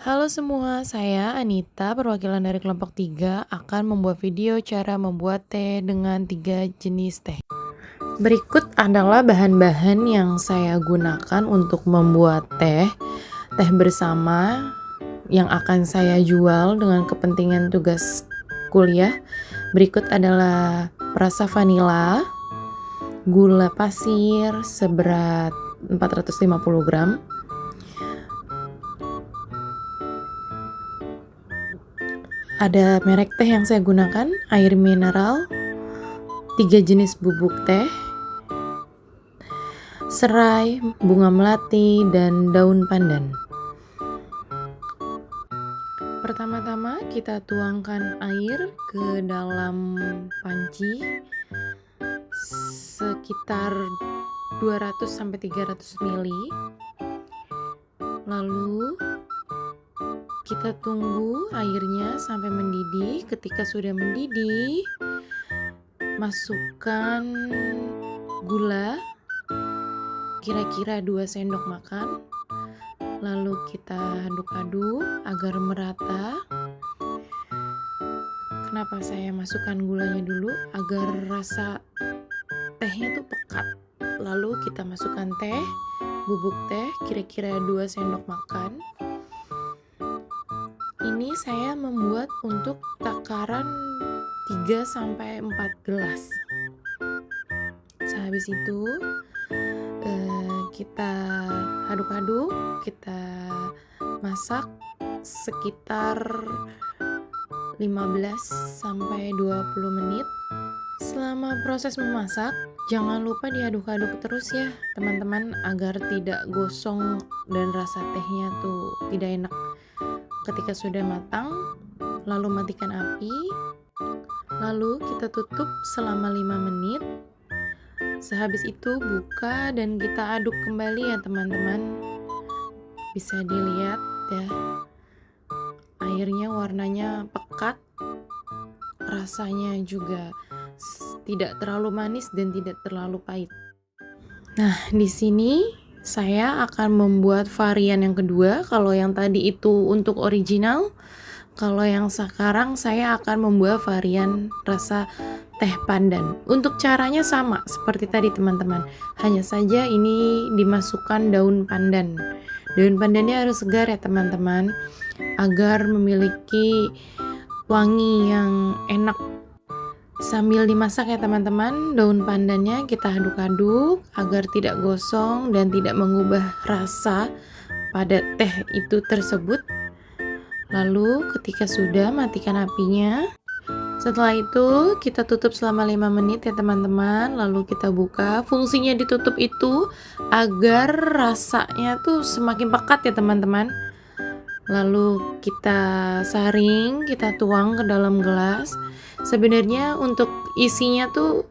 Halo semua, saya Anita, perwakilan dari kelompok 3 akan membuat video cara membuat teh dengan 3 jenis teh. Berikut adalah bahan-bahan yang saya gunakan untuk membuat teh bersama yang akan saya jual dengan kepentingan tugas kuliah. Berikut adalah perasa vanila, gula pasir seberat 450 gram, ada merek teh yang saya gunakan, air mineral, 3 jenis bubuk teh, serai, bunga melati, dan daun pandan. Pertama-tama kita tuangkan air ke dalam panci sekitar 200-300 ml. Lalu kita tunggu airnya sampai mendidih. Ketika sudah mendidih, masukkan gula kira-kira 2 sendok makan. Lalu kita aduk-aduk agar merata. Kenapa saya masukkan gulanya dulu? Agar rasa tehnya tuh pekat. Lalu kita masukkan bubuk teh kira-kira 2 sendok makan. Ini saya membuat untuk takaran 3-4 gelas. Sehabis itu kita aduk-aduk, kita masak sekitar 15-20 menit. Selama proses memasak, jangan lupa diaduk-aduk terus ya teman-teman, agar tidak gosong dan rasa tehnya tuh tidak enak. Ketika sudah matang, lalu matikan api, lalu kita tutup selama 5 menit. Sehabis itu buka dan kita aduk kembali ya teman-teman. Bisa dilihat ya, airnya warnanya pekat, rasanya juga tidak terlalu manis dan tidak terlalu pahit. Nah, di sini saya akan membuat varian yang kedua. Kalau yang tadi itu untuk original, kalau yang sekarang saya akan membuat varian rasa teh pandan. Untuk caranya sama seperti tadi teman-teman, hanya saja ini dimasukkan daun pandan. Daun pandannya harus segar ya teman-teman, agar memiliki wangi yang enak. Sambil dimasak ya teman-teman, daun pandannya kita aduk-aduk agar tidak gosong dan tidak mengubah rasa pada teh itu tersebut. Lalu ketika sudah, matikan apinya. Setelah itu kita tutup selama 5 menit ya teman-teman. Lalu kita buka. Fungsinya ditutup itu agar rasanya tuh semakin pekat ya teman-teman. Lalu kita saring, kita tuang ke dalam gelas. Sebenarnya untuk isinya tuh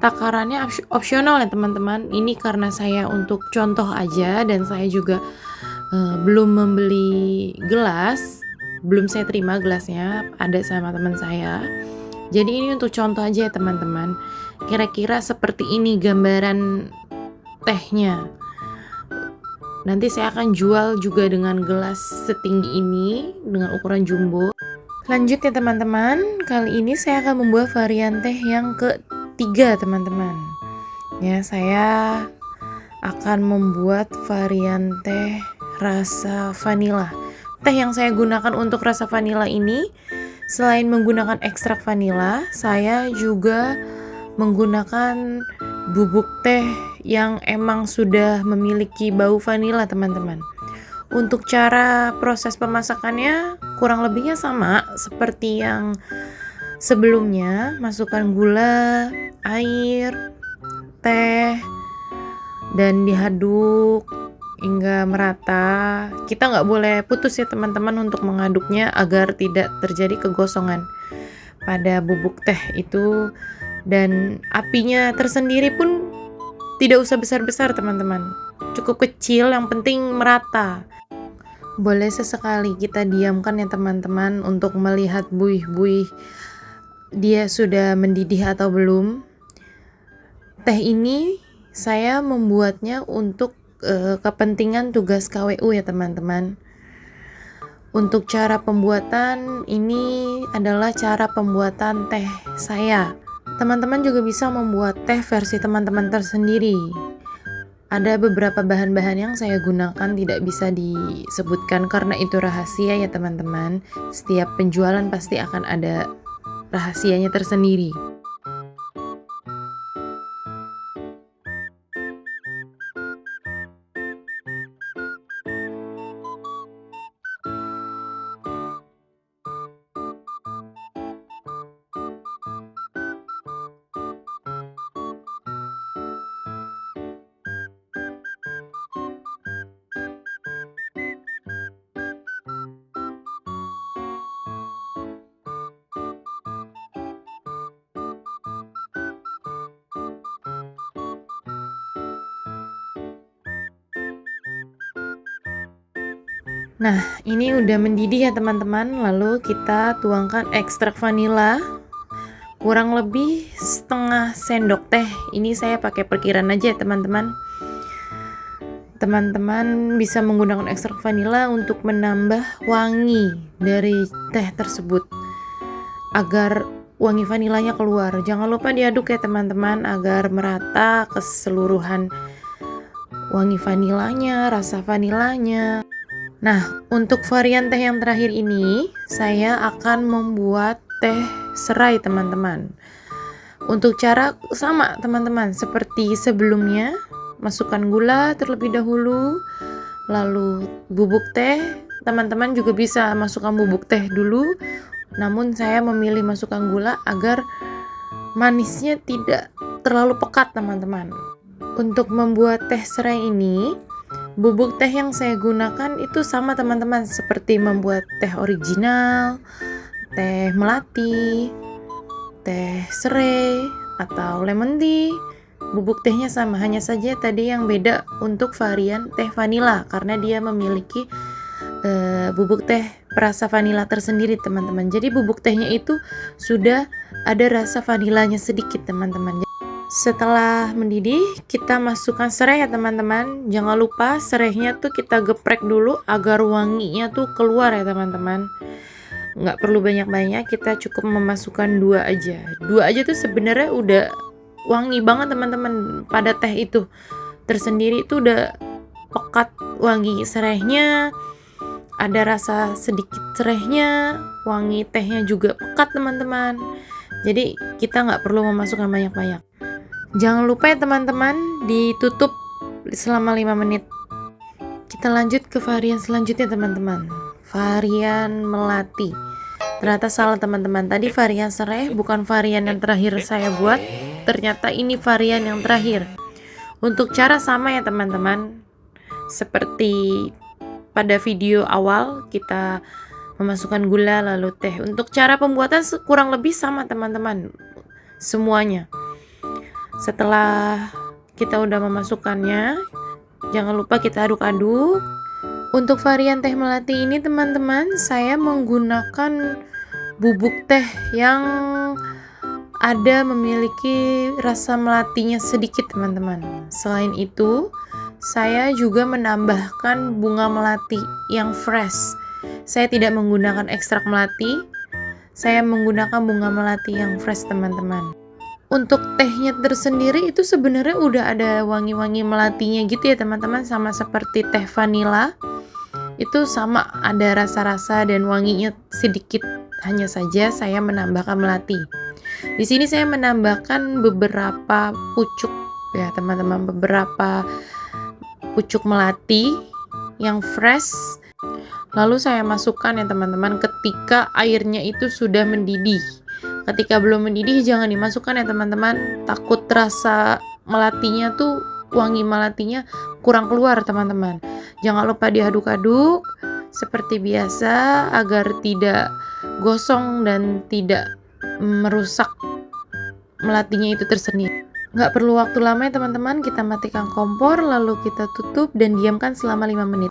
takarannya opsional ya teman-teman. Ini karena saya untuk contoh aja, dan saya juga belum membeli gelas, belum saya terima gelasnya, ada sama teman saya. Jadi ini untuk contoh aja ya teman-teman. Kira-kira seperti ini gambaran tehnya. Nanti saya akan jual juga dengan gelas setinggi ini dengan ukuran jumbo. Lanjut ya teman-teman, kali ini saya akan membuat varian teh yang ketiga teman-teman. Ya, saya akan membuat varian teh rasa vanila. Teh yang saya gunakan untuk rasa vanila ini, selain menggunakan ekstrak vanila, saya juga menggunakan bubuk teh yang emang sudah memiliki bau vanila teman-teman. Untuk cara proses pemasakannya kurang lebihnya sama seperti yang sebelumnya. Masukkan gula, air, teh, dan diaduk hingga merata. Kita nggak boleh putus ya teman-teman untuk mengaduknya agar tidak terjadi kegosongan pada bubuk teh itu. Dan apinya tersendiri pun tidak usah besar-besar teman-teman, cukup kecil, yang penting merata. Boleh sesekali kita diamkan ya teman-teman untuk melihat buih-buih dia sudah mendidih atau belum. Teh ini saya membuatnya untuk kepentingan tugas KWU ya teman-teman. Untuk cara pembuatan, ini adalah cara pembuatan teh saya. Teman-teman juga bisa membuat teh versi teman-teman tersendiri. Ada beberapa bahan-bahan yang saya gunakan tidak bisa disebutkan karena itu rahasia ya teman-teman. Setiap penjualan pasti akan ada rahasianya tersendiri. Nah, ini udah mendidih ya teman-teman. Lalu kita tuangkan ekstrak vanila kurang lebih setengah sendok teh. Ini saya pakai perkiraan aja ya teman-teman. Teman-teman bisa menggunakan ekstrak vanila untuk menambah wangi dari teh tersebut agar wangi vanilanya keluar. Jangan lupa diaduk ya teman-teman agar merata keseluruhan wangi vanilanya, rasa vanilanya. Nah, untuk varian teh yang terakhir ini, saya akan membuat teh serai teman-teman. Untuk cara sama teman-teman, seperti sebelumnya, masukkan gula terlebih dahulu, lalu bubuk teh. Teman-teman juga bisa masukkan bubuk teh dulu, namun saya memilih masukkan gula agar manisnya tidak terlalu pekat teman-teman. Untuk membuat teh serai ini, bubuk teh yang saya gunakan itu sama teman-teman seperti membuat teh original, teh melati, teh serai, atau lemon tea. Bubuk tehnya sama, hanya saja tadi yang beda untuk varian teh vanila karena dia memiliki bubuk teh perasa vanila tersendiri teman-teman. Jadi bubuk tehnya itu sudah ada rasa vanilanya sedikit teman-teman. Setelah mendidih, kita masukkan serai ya teman-teman. Jangan lupa serainya tuh kita geprek dulu agar wanginya tuh keluar ya teman-teman. Nggak perlu banyak-banyak, kita cukup memasukkan 2 aja. 2 aja tuh sebenarnya udah wangi banget teman-teman. Pada teh itu tersendiri itu udah pekat wangi serainya, ada rasa sedikit serainya, wangi tehnya juga pekat teman-teman. Jadi kita nggak perlu memasukkan banyak-banyak. Jangan lupa ya teman-teman, ditutup selama 5 menit. Kita lanjut ke varian selanjutnya teman-teman. Varian melati. Ternyata salah teman-teman, tadi varian serai bukan varian yang terakhir saya buat. Ternyata ini varian yang terakhir. Untuk cara sama ya teman-teman. Seperti pada video awal kita memasukkan gula lalu teh. Untuk cara pembuatan kurang lebih sama teman-teman. Semuanya. Setelah kita udah memasukkannya, jangan lupa kita aduk-aduk. Untuk varian teh melati ini teman-teman, saya menggunakan bubuk teh yang ada memiliki rasa melatinya sedikit teman-teman. Selain itu, saya juga menambahkan bunga melati yang fresh. Saya tidak menggunakan ekstrak melati, saya menggunakan bunga melati yang fresh teman-teman. Untuk tehnya tersendiri itu sebenarnya udah ada wangi-wangi melatinya gitu ya teman-teman, sama seperti teh vanila. Itu sama ada rasa-rasa dan wanginya sedikit, hanya saja saya menambahkan melati. Di sini saya menambahkan beberapa pucuk ya teman-teman, beberapa pucuk melati yang fresh. Lalu saya masukkan ya teman-teman ketika airnya itu sudah mendidih. Ketika belum mendidih jangan dimasukkan ya teman-teman, takut rasa melatinya tuh, wangi melatinya kurang keluar teman-teman. Jangan lupa diaduk-aduk seperti biasa agar tidak gosong dan tidak merusak melatinya itu tersendiri. Nggak perlu waktu lama ya teman-teman, kita matikan kompor lalu kita tutup dan diamkan selama 5 menit.